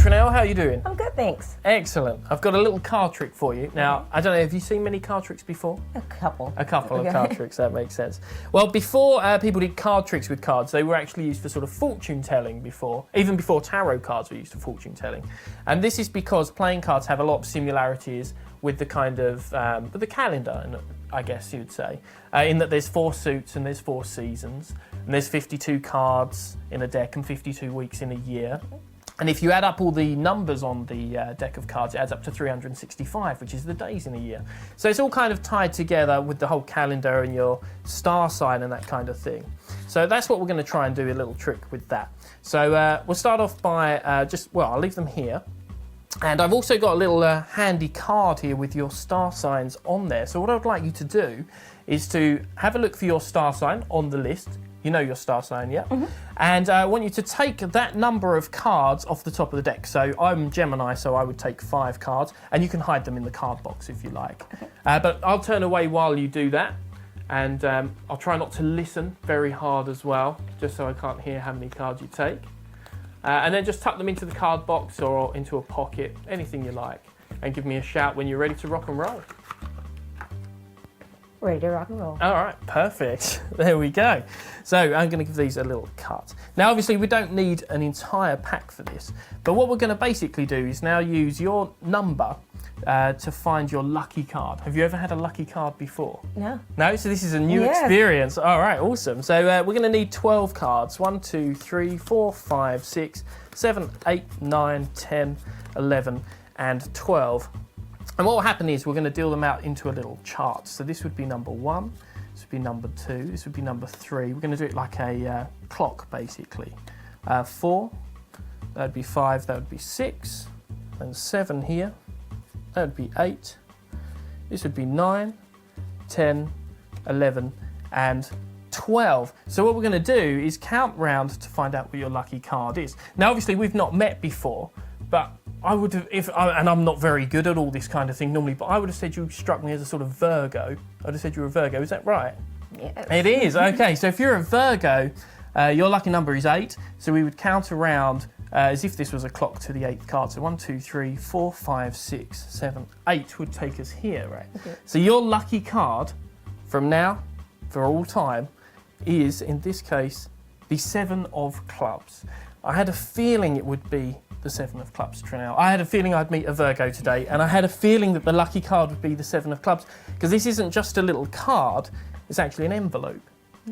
Trinell, how are you doing? I'm good, thanks. Excellent. I've got a little card trick for you. Now, I don't know, have you seen many card tricks before? A couple. A couple of card tricks, that makes sense. Well, before people did card tricks with cards, they were actually used for sort of fortune telling before. Even before tarot cards were used for fortune telling. And this is because playing cards have a lot of similarities with the kind of, with the calendar, I guess you'd say, in that there's 4 suits and there's 4 seasons, and there's 52 cards in a deck and 52 weeks in a year. And if you add up all the numbers on the deck of cards, it adds up to 365, which is the days in a year. So it's all kind of tied together with the whole calendar and your star sign and that kind of thing. So that's what we're going to try and do, a little trick with that. So we'll start off by I'll leave them here. And I've also got a little handy card here with your star signs on there. So what I'd like you to do is to have a look for your star sign on the list. You know your star sign, yeah? Mm-hmm. And I want you to take that number of cards off the top of the deck. So I'm Gemini, so I would take 5 cards, and you can hide them in the card box if you like. Okay. But I'll turn away while you do that, and I'll try not to listen very hard as well, just so I can't hear how many cards you take. And then just tuck them into the card box or into a pocket, anything you like, and give me a shout when you're ready to rock and roll. Ready to rock and roll. All right, perfect. There we go. So I'm going to give these a little cut. Now, obviously, we don't need an entire pack for this, but what we're going to basically do is now use your number to find your lucky card. Have you ever had a lucky card before? No. No? So this is a new experience. All right, awesome. So we're going to need 12 cards. 1, 2, 3, 4, 5, 6, 7, 8, 9, 10, 11, and 12. And what will happen is we're going to deal them out into a little chart. So this would be number 1, this would be number 2, this would be number 3. We're going to do it like a clock, basically. 4, that would be 5, that would be 6, and 7 here. That would be 8. This would be 9, 10, 11, and 12. So what we're going to do is count round to find out what your lucky card is. Now, obviously, we've not met before, but I would have, and I'm not very good at all this kind of thing normally, but I would have said you struck me as a sort of Virgo. I would have said you were a Virgo. Is that right? Yes. It is. Okay, so if you're a Virgo, your lucky number is 8. So we would count around as if this was a clock to the 8th card. So 1, 2, 3, 4, 5, 6, 7, 8 would take us here, right? Okay. So your lucky card from now for all time is, in this case, the 7 of clubs. I had a feeling it would be the 7 of clubs, Trinell. I had a feeling I'd meet a Virgo today, and I had a feeling that the lucky card would be the 7 of clubs, because this isn't just a little card, it's actually an envelope.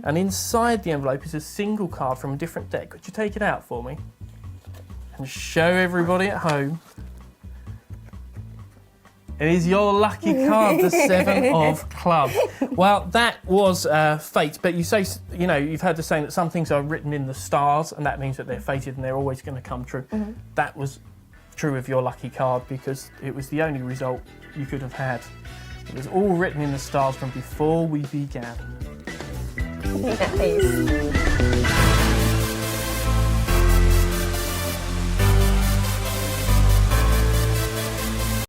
And inside the envelope is a single card from a different deck. Could you take it out for me? And show everybody at home. It is your lucky card, the 7 of clubs. Well, that was fate, but you say, you know, you've heard the saying that some things are written in the stars, and that means that they're fated and they're always going to come true. Mm-hmm. That was true of your lucky card because it was the only result you could have had. It was all written in the stars from before we began. Nice.